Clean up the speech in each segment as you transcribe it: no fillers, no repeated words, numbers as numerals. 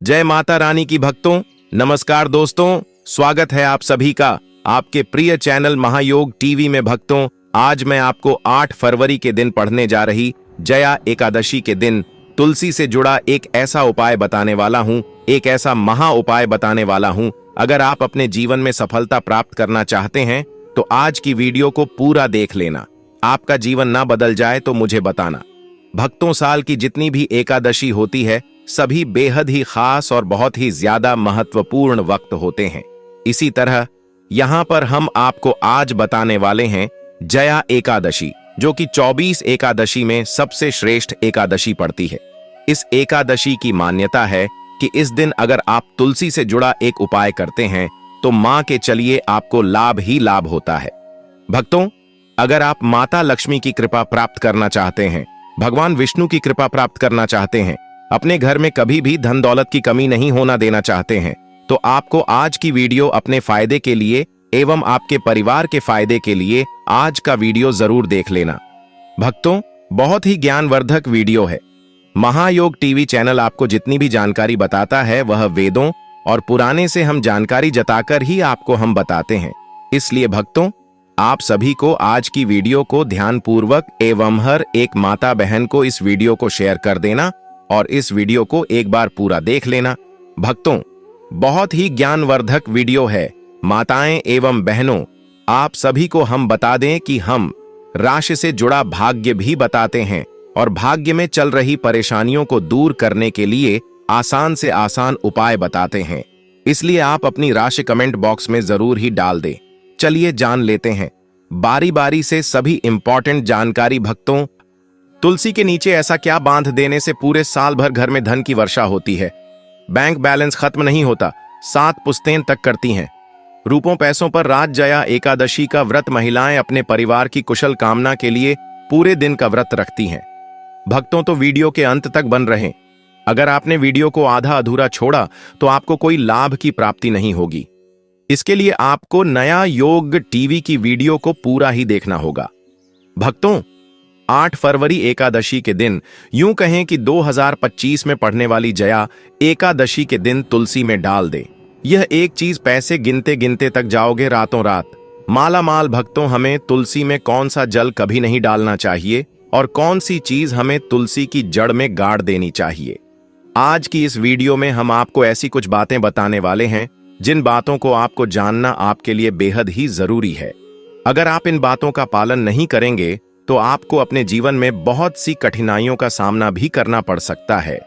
जय माता रानी की भक्तों। नमस्कार दोस्तों, स्वागत है आप सभी का आपके प्रिय चैनल महायोग टीवी में। भक्तों, आज मैं आपको 8 फरवरी के दिन पढ़ने जा रही जया एकादशी के दिन तुलसी से जुड़ा एक ऐसा उपाय बताने वाला हूं, एक ऐसा महा उपाय बताने वाला हूं। अगर आप अपने जीवन में सफलता प्राप्त करना चाहते हैं तो आज की वीडियो को पूरा देख लेना। आपका जीवन ना बदल जाए तो मुझे बताना। भक्तों, साल की जितनी भी एकादशी होती है सभी बेहद ही खास और बहुत ही ज्यादा महत्वपूर्ण वक्त होते हैं। इसी तरह यहां पर हम आपको आज बताने वाले हैं जया एकादशी, जो कि 24 एकादशी में सबसे श्रेष्ठ एकादशी पड़ती है। इस एकादशी की मान्यता है कि इस दिन अगर आप तुलसी से जुड़ा एक उपाय करते हैं तो मां के चलिए आपको लाभ ही लाभ होता है। भक्तों, अगर आप माता लक्ष्मी की कृपा प्राप्त करना चाहते हैं, भगवान विष्णु की कृपा प्राप्त करना चाहते हैं, अपने घर में कभी भी धन दौलत की कमी नहीं होना देना चाहते हैं, तो आपको आज की वीडियो अपने फायदे के लिए एवं आपके परिवार के फायदे के लिए आज का वीडियो जरूर देख लेना। भक्तों, बहुत ही ज्ञानवर्धक वीडियो है। महायोग टीवी चैनल आपको जितनी भी जानकारी बताता है वह वेदों और पुराने से हम जानकारी जताकर ही आपको हम बताते हैं। इसलिए भक्तों, आप सभी को आज की वीडियो को ध्यानपूर्वक एवं हर एक माता बहन को इस वीडियो को शेयर कर देना और इस वीडियो को एक बार पूरा देख लेना। भक्तों, बहुत ही ज्ञानवर्धक वीडियो है। माताएं एवं बहनों, आप सभी को हम बता दें कि हम राशि से जुड़ा भाग्य भी बताते हैं और भाग्य में चल रही परेशानियों को दूर करने के लिए आसान से आसान उपाय बताते हैं। इसलिए आप अपनी राशि कमेंट बॉक्स में जरूर ही डाल दें। चलिए जान लेते हैं बारी बारी से सभी इंपॉर्टेंट जानकारी। भक्तों, तुलसी के नीचे ऐसा क्या बांध देने से पूरे साल भर घर में धन की वर्षा होती है? बैंक बैलेंस खत्म नहीं होता, 7 पुश्तें तक करती हैं। रूपों पैसों पर राज जया एकादशी का व्रत महिलाएं अपने परिवार की कुशल कामना के लिए पूरे दिन का व्रत रखती हैं। भक्तों, तो वीडियो के अंत तक बन रहें। अगर आपने वीडियो को आधा अधूरा छोड़ा तो आपको कोई लाभ की प्राप्ति नहीं होगी। इसके लिए आपको नया योग टीवी की वीडियो को पूरा ही देखना होगा। भक्तों, 8 फरवरी एकादशी के दिन, यूं कहें कि 2025 में पढ़ने वाली जया एकादशी के दिन तुलसी में डाल दे। यह एक चीज पैसे गिनते गिनते तक जाओगे रातों रात। माला माल। भक्तों, हमें तुलसी में कौन सा जल कभी नहीं डालना चाहिए और कौन सी चीज हमें तुलसी की जड़ में गाड़ देनी चाहिए। आज की इस वीडियो में हम आपको ऐसी कुछ बातें बताने वाले हैं जिन बातों को आपको जानना आपके लिए बेहद ही जरूरी है। अगर आप इन बातों का पालन नहीं करेंगे तो आपको अपने जीवन में बहुत सी कठिनाइयों का सामना भी करना पड़ सकता है।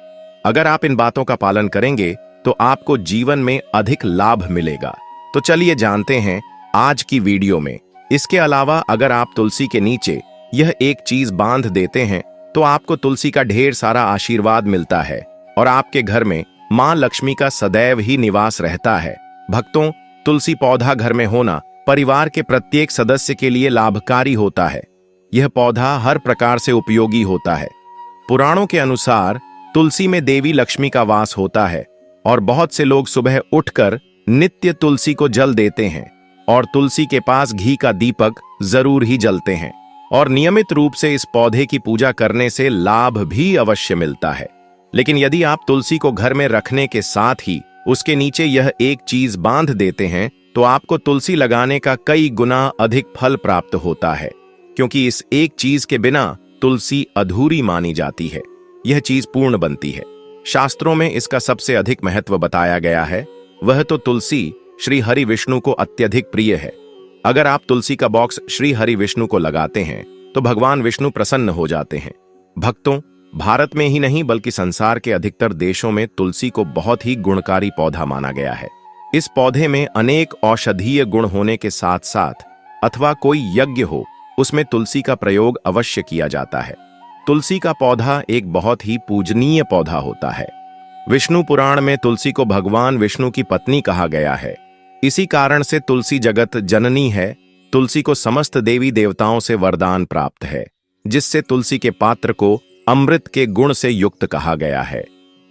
अगर आप इन बातों का पालन करेंगे तो आपको जीवन में अधिक लाभ मिलेगा। तो चलिए जानते हैं आज की वीडियो में। इसके अलावा अगर आप तुलसी के नीचे यह एक चीज बांध देते हैं तो आपको तुलसी का ढेर सारा आशीर्वाद मिलता है और आपके घर में मां लक्ष्मी का सदैव ही निवास रहता है। भक्तों, तुलसी पौधा घर में होना परिवार के प्रत्येक सदस्य के लिए लाभकारी होता है। यह पौधा हर प्रकार से उपयोगी होता है। पुराणों के अनुसार तुलसी में देवी लक्ष्मी का वास होता है और बहुत से लोग सुबह उठकर नित्य तुलसी को जल देते हैं और तुलसी के पास घी का दीपक जरूर ही जलते हैं और नियमित रूप से इस पौधे की पूजा करने से लाभ भी अवश्य मिलता है। लेकिन यदि आप तुलसी को घर में रखने के साथ ही उसके नीचे यह एक चीज बांध देते हैं तो आपको तुलसी लगाने का कई गुना अधिक फल प्राप्त होता है, क्योंकि इस एक चीज के बिना तुलसी अधूरी मानी जाती है। यह चीज पूर्ण बनती है। शास्त्रों में इसका सबसे अधिक महत्व बताया गया है। वह तो तुलसी श्री हरि विष्णु को अत्यधिक प्रिय है। अगर आप तुलसी का बॉक्स श्री हरि विष्णु को लगाते हैं तो भगवान विष्णु प्रसन्न हो जाते हैं। भक्तों, भारत में ही नहीं बल्कि संसार के अधिकतर देशों में तुलसी को बहुत ही गुणकारी पौधा माना गया है। इस पौधे में अनेक औषधीय गुण होने के साथ साथ अथवा कोई यज्ञ हो उसमें तुलसी का प्रयोग अवश्य किया जाता है। तुलसी का पौधा एक बहुत ही पूजनीय पौधा होता है। विष्णु पुराण में तुलसी को भगवान विष्णु की पत्नी कहा गया है। इसी कारण से तुलसी जगत जननी है। तुलसी को समस्त देवी देवताओं से वरदान प्राप्त है, जिससे तुलसी के पात्र को अमृत के गुण से युक्त कहा गया है।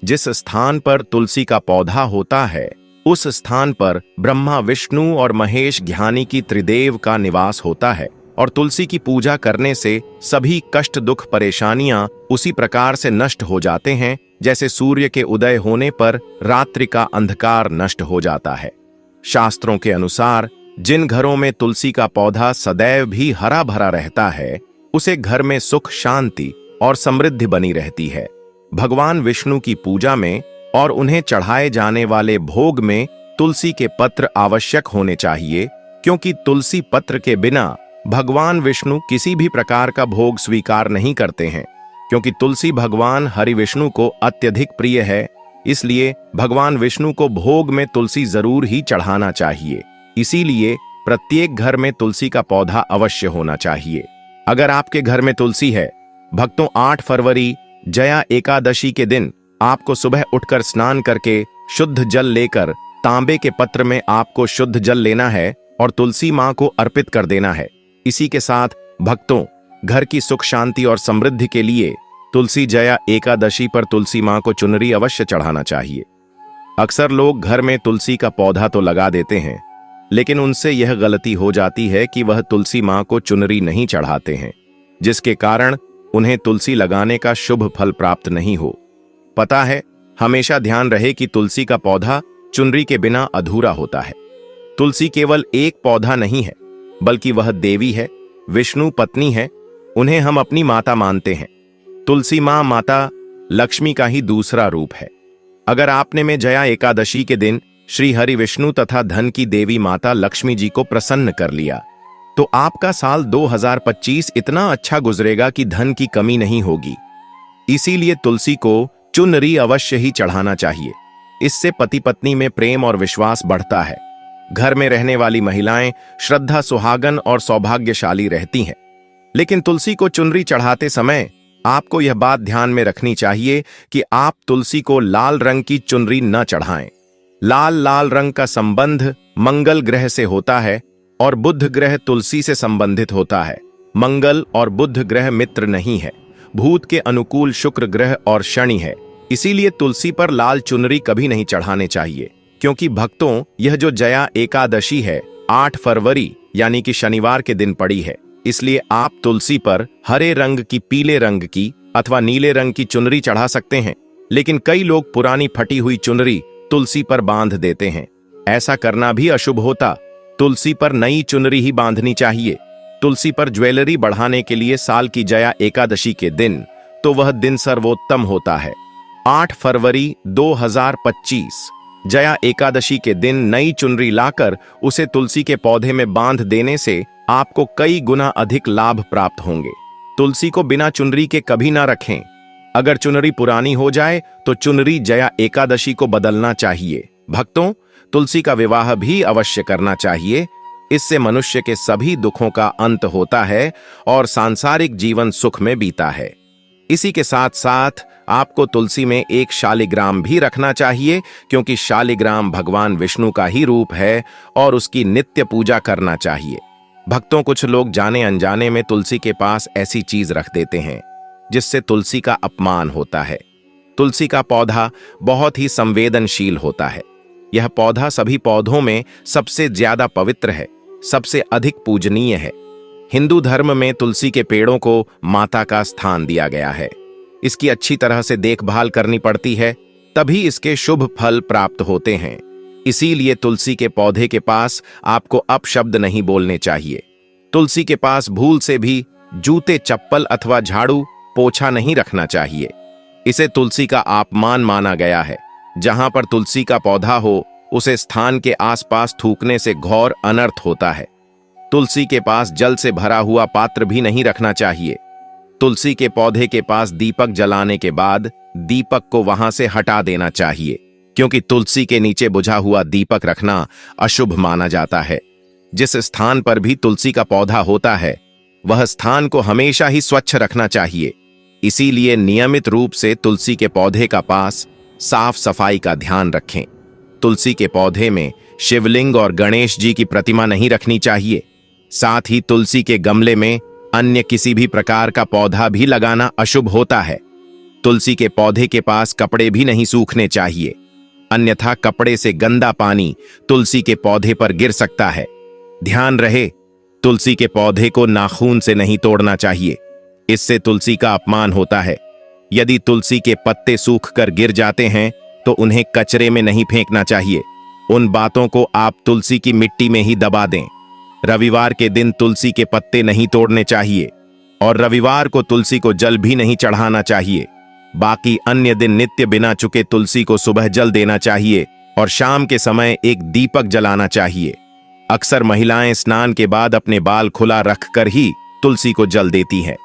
जिस स्थान पर तुलसी का पौधा होता है उस स्थान पर ब्रह्मा, विष्णु और महेश ज्ञानी की त्रिदेव का निवास होता है और तुलसी की पूजा करने से सभी कष्ट दुख परेशानियां उसी प्रकार से नष्ट हो जाते हैं जैसे सूर्य के उदय होने पर रात्रि का अंधकार नष्ट हो जाता है। शास्त्रों के अनुसार जिन घरों में तुलसी का पौधा सदैव भी हरा भरा रहता है, उसे घर में सुख, शांति और समृद्धि बनी रहती है। भगवान विष्णु की पूजा में और उन्हें चढ़ाए जाने वाले भोग में तुलसी के पत्र आवश्यक होने चाहिए, क्योंकि तुलसी पत्र के बिना भगवान विष्णु किसी भी प्रकार का भोग स्वीकार नहीं करते हैं। क्योंकि तुलसी भगवान हरि विष्णु को अत्यधिक प्रिय है, इसलिए भगवान विष्णु को भोग में तुलसी जरूर ही चढ़ाना चाहिए। इसीलिए प्रत्येक घर में तुलसी का पौधा अवश्य होना चाहिए। अगर आपके घर में तुलसी है, भक्तों 8 फरवरी जया एकादशी के दिन आपको सुबह उठकर स्नान करके शुद्ध जल लेकर तांबे के पत्र में आपको शुद्ध जल लेना है और तुलसी मां को अर्पित कर देना है। इसी के साथ भक्तों, घर की सुख, शांति और समृद्धि के लिए तुलसी जया एकादशी पर तुलसी मां को चुनरी अवश्य चढ़ाना चाहिए। अक्सर लोग घर में तुलसी का पौधा तो लगा देते हैं, लेकिन उनसे यह गलती हो जाती है कि वह तुलसी मां को चुनरी नहीं चढ़ाते हैं, जिसके कारण उन्हें तुलसी लगाने का शुभ फल प्राप्त नहीं हो। पता है, हमेशा ध्यान रहे कि तुलसी का पौधा चुनरी के बिना अधूरा होता है। तुलसी केवल एक पौधा नहीं है, बल्कि वह देवी है, विष्णु पत्नी है। उन्हें हम अपनी माता मानते हैं। तुलसी मां माता लक्ष्मी का ही दूसरा रूप है। अगर आपने में जया एकादशी के दिन श्री हरि विष्णु तथा धन की देवी माता लक्ष्मी जी को प्रसन्न कर लिया, तो आपका साल 2025 इतना अच्छा गुजरेगा कि धन की कमी नहीं होगी। इसीलिए तुलसी को चुनरी अवश्य ही चढ़ाना चाहिए। इससे पति पत्नी में प्रेम और विश्वास बढ़ता है। घर में रहने वाली महिलाएं श्रद्धा, सुहागन और सौभाग्यशाली रहती हैं। लेकिन तुलसी को चुनरी चढ़ाते समय आपको यह बात ध्यान में रखनी चाहिए कि आप तुलसी को लाल रंग की चुनरी न चढ़ाएं। लाल रंग का संबंध मंगल ग्रह से होता है और बुध ग्रह तुलसी से संबंधित होता है। मंगल और बुध ग्रह मित्र नहीं है। भूत के अनुकूल शुक्र ग्रह और शनि है। इसीलिए तुलसी पर लाल चुनरी कभी नहीं चढ़ाने चाहिए। क्योंकि भक्तों, यह जो जया एकादशी है 8 फरवरी यानी कि शनिवार के दिन पड़ी है, इसलिए आप तुलसी पर हरे रंग की, पीले रंग की अथवा नीले रंग की चुनरी चढ़ा सकते हैं। लेकिन कई लोग पुरानी फटी हुई चुनरी तुलसी पर बांध देते हैं। ऐसा करना भी अशुभ होता। तुलसी पर नई चुनरी ही बांधनी चाहिए। तुलसी पर ज्वेलरी बढ़ाने के लिए साल की जया एकादशी के दिन तो वह दिन सर्वोत्तम होता है। 8 फरवरी 2025 जया एकादशी के दिन नई चुनरी लाकर उसे तुलसी के पौधे में बांध देने से आपको कई गुना अधिक लाभ प्राप्त होंगे। तुलसी को बिना चुनरी के कभी ना रखें। अगर चुनरी पुरानी हो जाए तो चुनरी जया एकादशी को बदलना चाहिए। भक्तों, तुलसी का विवाह भी अवश्य करना चाहिए। इससे मनुष्य के सभी दुखों का अंत होता है और सांसारिक जीवन सुख में बीता है। इसी के साथ साथ आपको तुलसी में एक शालिग्राम भी रखना चाहिए, क्योंकि शालिग्राम भगवान विष्णु का ही रूप है और उसकी नित्य पूजा करना चाहिए। भक्तों, कुछ लोग जाने अनजाने में तुलसी के पास ऐसी चीज रख देते हैं जिससे तुलसी का अपमान होता है। तुलसी का पौधा बहुत ही संवेदनशील होता है। यह पौधा सभी पौधों में सबसे ज्यादा पवित्र है, सबसे अधिक पूजनीय है। हिंदू धर्म में तुलसी के पेड़ों को माता का स्थान दिया गया है। इसकी अच्छी तरह से देखभाल करनी पड़ती है, तभी इसके शुभ फल प्राप्त होते हैं। इसीलिए तुलसी के पौधे के पास आपको अपशब्द नहीं बोलने चाहिए। तुलसी के पास भूल से भी जूते, चप्पल अथवा झाड़ू पोछा नहीं रखना चाहिए। इसे तुलसी का अपमान माना गया है। जहां पर तुलसी का पौधा हो, उसे स्थान के आसपास थूकने से घोर अनर्थ होता है। तुलसी के पास जल से भरा हुआ पात्र भी नहीं रखना चाहिए। तुलसी के पौधे के पास दीपक जलाने के बाद दीपक को वहां से हटा देना चाहिए, क्योंकि तुलसी के नीचे बुझा हुआ दीपक रखना अशुभ माना जाता है। जिस स्थान पर भी तुलसी का पौधा होता है, वह स्थान को हमेशा ही स्वच्छ रखना चाहिए। इसीलिए नियमित रूप से तुलसी के पौधे का पास साफ सफाई का ध्यान रखें। तुलसी के पौधे में शिवलिंग और गणेश जी की प्रतिमा नहीं रखनी चाहिए। साथ ही तुलसी के गमले में अन्य किसी भी प्रकार का पौधा भी लगाना अशुभ होता है। तुलसी के पौधे के पास कपड़े भी नहीं सूखने चाहिए, अन्यथा कपड़े से गंदा पानी तुलसी के पौधे पर गिर सकता है। ध्यान रहे, तुलसी के पौधे को नाखून से नहीं तोड़ना चाहिए, इससे तुलसी का अपमान होता है। यदि तुलसी के पत्ते सूख कर गिर जाते हैं तो उन्हें कचरे में नहीं फेंकना चाहिए। उन बातों को आप तुलसी की मिट्टी में ही दबा दें। रविवार के दिन तुलसी के पत्ते नहीं तोड़ने चाहिए और रविवार को तुलसी को जल भी नहीं चढ़ाना चाहिए। बाकी अन्य दिन नित्य बिना चुके तुलसी को सुबह जल देना चाहिए और शाम के समय एक दीपक जलाना चाहिए। अक्सर महिलाएं स्नान के बाद अपने बाल खुला रखकर ही तुलसी को जल देती हैं।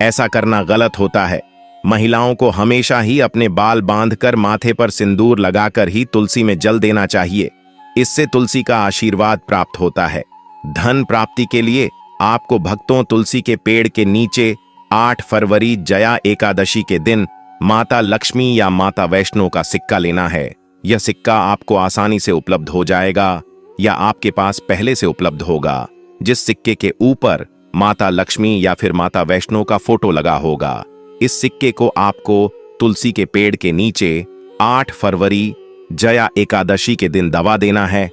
ऐसा करना गलत होता है। महिलाओं को हमेशा ही अपने बाल बांधकर माथे पर सिंदूर लगाकर ही तुलसी में जल देना चाहिए। इससे तुलसी का आशीर्वाद प्राप्त होता है। धन प्राप्ति के लिए आपको भक्तों तुलसी के पेड़ के नीचे 8 फरवरी जया एकादशी के दिन माता लक्ष्मी या माता वैष्णो का सिक्का लेना है। यह सिक्का आपको आसानी से उपलब्ध हो जाएगा या आपके पास पहले से उपलब्ध होगा, जिस सिक्के के ऊपर माता लक्ष्मी या फिर माता वैष्णो का फोटो लगा होगा। इस सिक्के को आपको तुलसी के पेड़ के नीचे 8 फरवरी जया एकादशी के दिन दबा देना है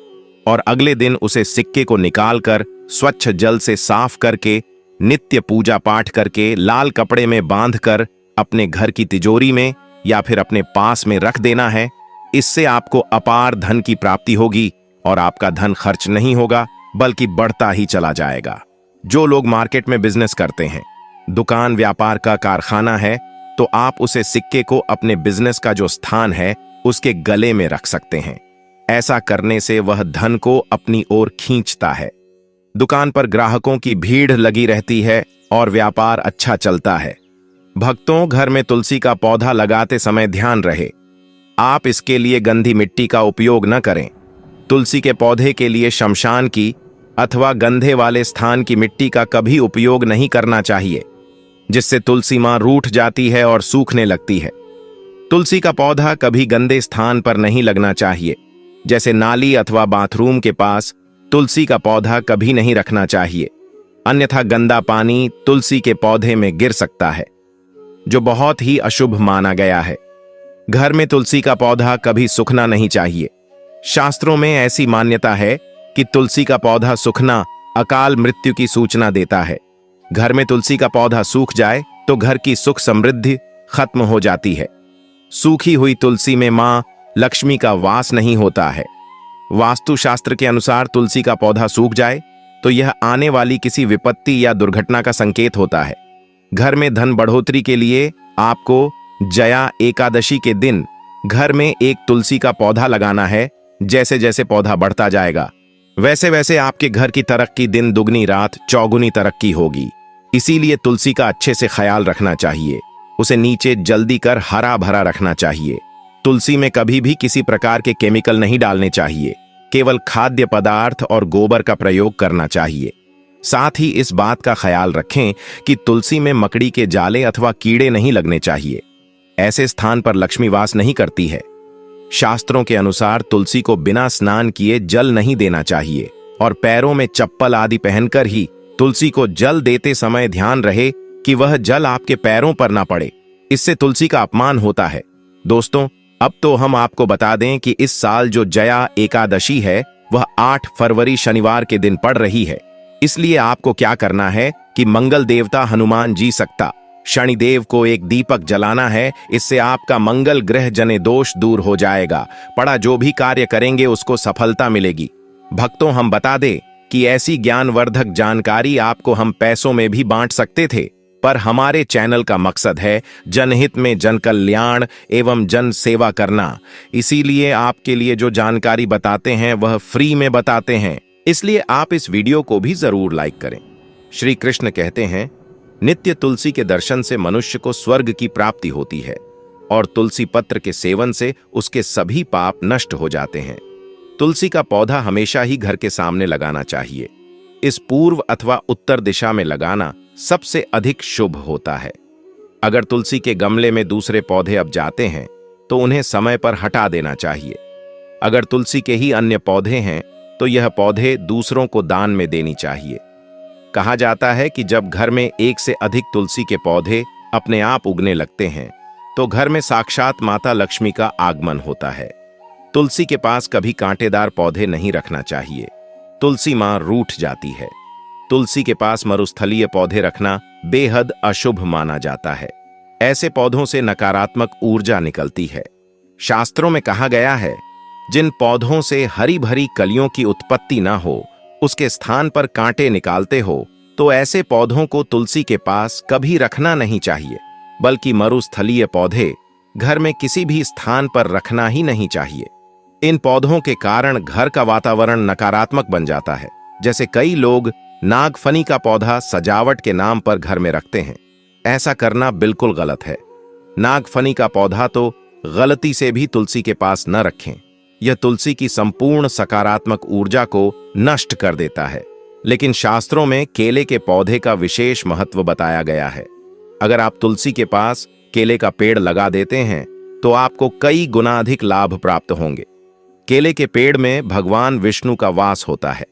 और अगले दिन उसे सिक्के को निकालकर स्वच्छ जल से साफ करके नित्य पूजा पाठ करके लाल कपड़े में बांधकर अपने घर की तिजोरी में या फिर अपने पास में रख देना है। इससे आपको अपार धन की प्राप्ति होगी और आपका धन खर्च नहीं होगा बल्कि बढ़ता ही चला जाएगा। जो लोग मार्केट में बिजनेस करते हैं, दुकान व्यापार का कारखाना है, तो आप उसे सिक्के को अपने बिजनेस का जो स्थान है उसके गले में रख सकते हैं। ऐसा करने से वह धन को अपनी ओर खींचता है। दुकान पर ग्राहकों की भीड़ लगी रहती है और व्यापार अच्छा चलता है। भक्तों, घर में तुलसी का पौधा लगाते समय ध्यान रहे, आप इसके लिए गंदी मिट्टी का उपयोग न करें। तुलसी के पौधे के लिए शमशान की अथवा गंधे वाले स्थान की मिट्टी का कभी उपयोग नहीं करना चाहिए, जिससे तुलसी मां रूठ जाती है और सूखने लगती है। तुलसी का पौधा कभी गंदे स्थान पर नहीं लगना चाहिए, जैसे नाली अथवा बाथरूम के पास तुलसी का पौधा कभी नहीं रखना चाहिए, अन्यथा गंदा पानी तुलसी के पौधे में गिर सकता है, जो बहुत ही अशुभ माना गया है। घर में तुलसी का पौधा कभी सूखना नहीं चाहिए। शास्त्रों में ऐसी मान्यता है कि तुलसी का पौधा सूखना अकाल मृत्यु की सूचना देता है। घर में तुलसी का पौधा सूख जाए तो घर की सुख समृद्धि खत्म हो जाती है। सूखी हुई तुलसी में मां लक्ष्मी का वास नहीं होता है। वास्तुशास्त्र के अनुसार तुलसी का पौधा सूख जाए तो यह आने वाली किसी विपत्ति या दुर्घटना का संकेत होता है। घर में धन बढ़ोतरी के लिए आपको जया एकादशी के दिन घर में एक तुलसी का पौधा लगाना है। जैसे जैसे पौधा बढ़ता जाएगा वैसे वैसे आपके घर की तरक्की दिन दुगनी रात चौगुनी तरक्की होगी। इसीलिए तुलसी का अच्छे से ख्याल रखना चाहिए। उसे नीचे जल्दी कर हरा भरा रखना चाहिए। तुलसी में कभी भी किसी प्रकार के केमिकल नहीं डालने चाहिए। केवल खाद्य पदार्थ और गोबर का प्रयोग करना चाहिए। साथ ही इस बात का ख्याल रखें कि तुलसी में मकड़ी के जाले अथवा कीड़े नहीं लगने चाहिए। ऐसे स्थान पर लक्ष्मी वास नहीं करती है। शास्त्रों के अनुसार तुलसी को बिना स्नान किए जल नहीं देना चाहिए और पैरों में चप्पल आदि पहनकर ही तुलसी को जल देते समय ध्यान रहे कि वह जल आपके पैरों पर ना पड़े। इससे तुलसी का अपमान होता है। दोस्तों, अब तो हम आपको बता दें कि इस साल जो जया एकादशी है वह 8 फरवरी शनिवार के दिन पड़ रही है। इसलिए आपको क्या करना है कि मंगल देवता हनुमान जी सकता शनिदेव को एक दीपक जलाना है। इससे आपका मंगल ग्रह जने दोष दूर हो जाएगा। पड़ा जो भी कार्य करेंगे उसको सफलता मिलेगी। भक्तों, हम बता दें कि ऐसी ज्ञानवर्धक जानकारी आपको हम पैसों में भी बांट सकते थे, पर हमारे चैनल का मकसद है जनहित में जन कल्याण एवं जन सेवा करना। इसीलिए आपके लिए जो जानकारी बताते हैं वह फ्री में बताते हैं। इसलिए आप इस वीडियो को भी जरूर लाइक करें। श्री कृष्ण कहते हैं, नित्य तुलसी के दर्शन से मनुष्य को स्वर्ग की प्राप्ति होती है और तुलसी पत्र के सेवन से उसके सभी पाप नष्ट हो जाते हैं। तुलसी का पौधा हमेशा ही घर के सामने लगाना चाहिए। इस पूर्व अथवा उत्तर दिशा में लगाना सबसे अधिक शुभ होता है। अगर तुलसी के गमले में दूसरे पौधे अब जाते हैं तो उन्हें समय पर हटा देना चाहिए। अगर तुलसी के ही अन्य पौधे हैं तो यह पौधे दूसरों को दान में देनी चाहिए। कहा जाता है कि जब घर में एक से अधिक तुलसी के पौधे अपने आप उगने लगते हैं तो घर में साक्षात माता लक्ष्मी का आगमन होता है। तुलसी के पास कभी कांटेदार पौधे नहीं रखना चाहिए। तुलसी मां रूठ जाती है। तुलसी के पास मरुस्थलीय पौधे रखना बेहद अशुभ माना जाता है। ऐसे पौधों से नकारात्मक ऊर्जा निकलती है। शास्त्रों में कहा गया है, जिन पौधों से हरी भरी कलियों की उत्पत्ति ना हो, उसके स्थान पर कांटे निकालते हो, तो ऐसे पौधों को तुलसी के पास कभी रखना नहीं चाहिए, बल्कि मरुस्थलीय पौधे घर में किसी भी स्थान पर रखना ही नहीं चाहिए। इन पौधों के कारण घर का वातावरण नकारात्मक बन जाता है। जैसे कई लोग नागफनी का पौधा सजावट के नाम पर घर में रखते हैं। ऐसा करना बिल्कुल गलत है। नागफनी का पौधा तो गलती से भी तुलसी के पास न रखें। यह तुलसी की संपूर्ण सकारात्मक ऊर्जा को नष्ट कर देता है। लेकिन शास्त्रों में केले के पौधे का विशेष महत्व बताया गया है। अगर आप तुलसी के पास केले का पेड़ लगा देते हैं तो आपको कई गुना अधिक लाभ प्राप्त होंगे। केले के पेड़ में भगवान विष्णु का वास होता है।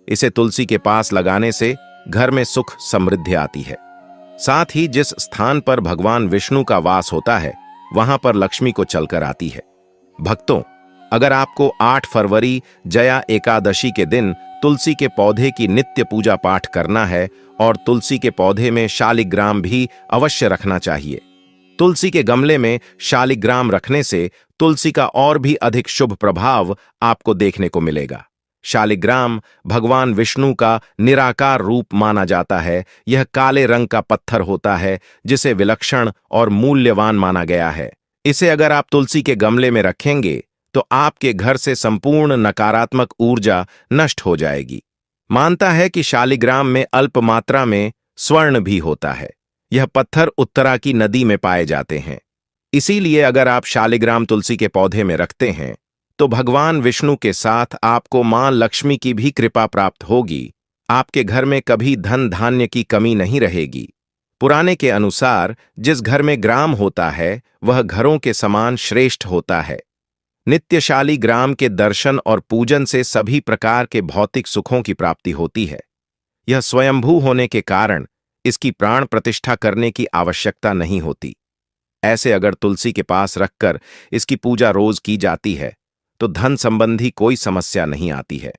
इसे तुलसी के पास लगाने से घर में सुख समृद्धि आती है। साथ ही जिस स्थान पर भगवान विष्णु का वास होता है, वहां पर लक्ष्मी को चलकर आती है। भक्तों, अगर आपको 8 फरवरी जया एकादशी के दिन तुलसी के पौधे की नित्य पूजा पाठ करना है और तुलसी के पौधे में शालिग्राम भी अवश्य रखना चाहिए। तुलसी के गमले में शालिग्राम रखने से तुलसी का और भी अधिक शुभ प्रभाव आपको देखने को मिलेगा। शालिग्राम भगवान विष्णु का निराकार रूप माना जाता है। यह काले रंग का पत्थर होता है जिसे विलक्षण और मूल्यवान माना गया है। इसे अगर आप तुलसी के गमले में रखेंगे तो आपके घर से संपूर्ण नकारात्मक ऊर्जा नष्ट हो जाएगी। मानता है कि शालिग्राम में अल्प मात्रा में स्वर्ण भी होता है। यह पत्थर उत्तरा की नदी में पाए जाते हैं। इसीलिए अगर आप शालिग्राम तुलसी के पौधे में रखते हैं तो भगवान विष्णु के साथ आपको मां लक्ष्मी की भी कृपा प्राप्त होगी। आपके घर में कभी धन धान्य की कमी नहीं रहेगी। पुराने के अनुसार जिस घर में ग्राम होता है वह घरों के समान श्रेष्ठ होता है। नित्यशाली ग्राम के दर्शन और पूजन से सभी प्रकार के भौतिक सुखों की प्राप्ति होती है। यह स्वयंभू होने के कारण इसकी प्राण प्रतिष्ठा करने की आवश्यकता नहीं होती। ऐसे अगर तुलसी के पास रखकर इसकी पूजा रोज की जाती है तो धन संबंधी कोई समस्या नहीं आती है।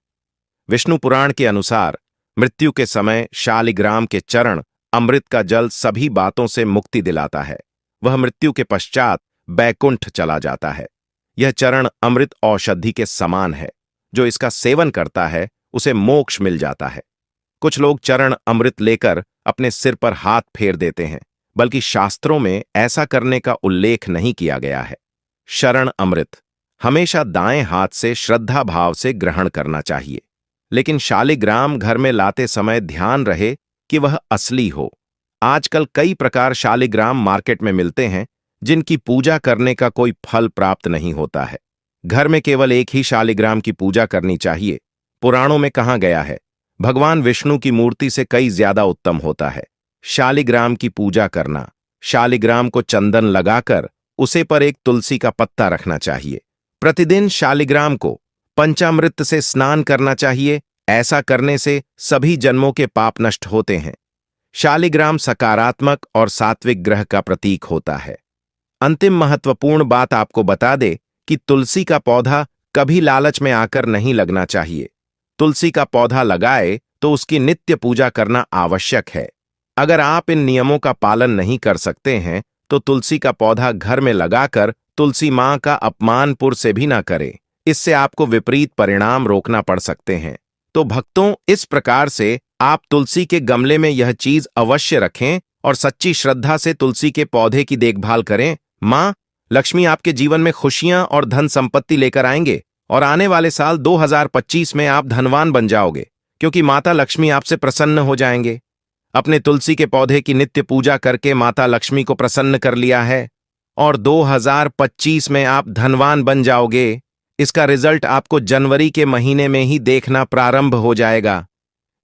विष्णु पुराण के अनुसार मृत्यु के समय शालिग्राम के चरण अमृत का जल सभी बातों से मुक्ति दिलाता है। वह मृत्यु के पश्चात बैकुंठ चला जाता है। यह चरण अमृत औषधि के समान है। जो इसका सेवन करता है उसे मोक्ष मिल जाता है। कुछ लोग चरण अमृत लेकर अपने सिर पर हाथ फेर देते हैं, बल्कि शास्त्रों में ऐसा करने का उल्लेख नहीं किया गया है। शरण अमृत हमेशा दाएं हाथ से श्रद्धा भाव से ग्रहण करना चाहिए। लेकिन शालिग्राम घर में लाते समय ध्यान रहे कि वह असली हो। आजकल कई प्रकार शालिग्राम मार्केट में मिलते हैं जिनकी पूजा करने का कोई फल प्राप्त नहीं होता है। घर में केवल एक ही शालिग्राम की पूजा करनी चाहिए। पुराणों में कहा गया है, भगवान विष्णु की मूर्ति से कई ज्यादा उत्तम होता है शालिग्राम की पूजा करना। शालिग्राम को चंदन लगाकर उसे पर एक तुलसी का पत्ता रखना चाहिए। प्रतिदिन शालिग्राम को पंचामृत से स्नान करना चाहिए। ऐसा करने से सभी जन्मों के पाप नष्ट होते हैं। शालिग्राम सकारात्मक और सात्विक ग्रह का प्रतीक होता है। अंतिम महत्वपूर्ण बात आपको बता दे कि तुलसी का पौधा कभी लालच में आकर नहीं लगना चाहिए। तुलसी का पौधा लगाए तो उसकी नित्य पूजा करना आवश्यक है। अगर आप इन नियमों का पालन नहीं कर सकते हैं तो तुलसी का पौधा घर में लगाकर तुलसी मां का अपमानपुर से भी ना करें। इससे आपको विपरीत परिणाम रोकना पड़ सकते हैं। तो भक्तों, इस प्रकार से आप तुलसी के गमले में यह चीज अवश्य रखें और सच्ची श्रद्धा से तुलसी के पौधे की देखभाल करें। मां लक्ष्मी आपके जीवन में खुशियां और धन संपत्ति लेकर आएंगे और आने वाले साल 2025 में आप धनवान बन जाओगे, क्योंकि माता लक्ष्मी आपसे प्रसन्न हो जाएंगे। अपने तुलसी के पौधे की नित्य पूजा करके माता लक्ष्मी को प्रसन्न कर लिया है और 2025 में आप धनवान बन जाओगे। इसका रिजल्ट आपको जनवरी के महीने में ही देखना प्रारंभ हो जाएगा।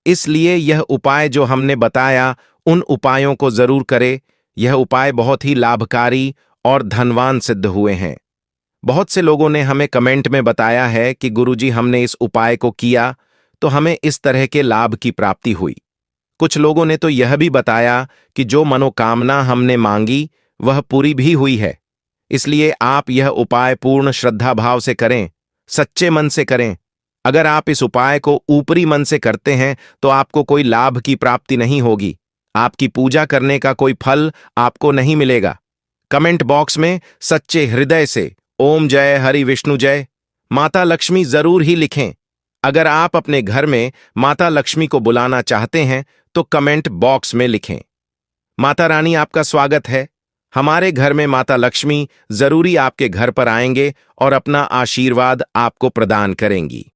इसलिए यह उपाय जो हमने बताया, उन उपायों को जरूर करें। यह उपाय बहुत ही लाभकारी और धनवान सिद्ध हुए हैं। बहुत से लोगों ने हमें कमेंट में बताया है कि गुरुजी, हमने इस उपाय को किया तो हमें इस तरह के लाभ की प्राप्ति हुई। कुछ लोगों ने तो यह भी बताया कि जो मनोकामना हमने मांगी वह पूरी भी हुई है। इसलिए आप यह उपाय पूर्ण श्रद्धा भाव से करें, सच्चे मन से करें। अगर आप इस उपाय को ऊपरी मन से करते हैं तो आपको कोई लाभ की प्राप्ति नहीं होगी। आपकी पूजा करने का कोई फल आपको नहीं मिलेगा। कमेंट बॉक्स में सच्चे हृदय से ओम जय हरि विष्णु जय माता लक्ष्मी जरूर ही लिखें। अगर आप अपने घर में माता लक्ष्मी को बुलाना चाहते हैं तो कमेंट बॉक्स में लिखें। माता रानी आपका स्वागत है। हमारे घर में माता लक्ष्मी जरूरी आपके घर पर आएंगे और अपना आशीर्वाद आपको प्रदान करेंगी।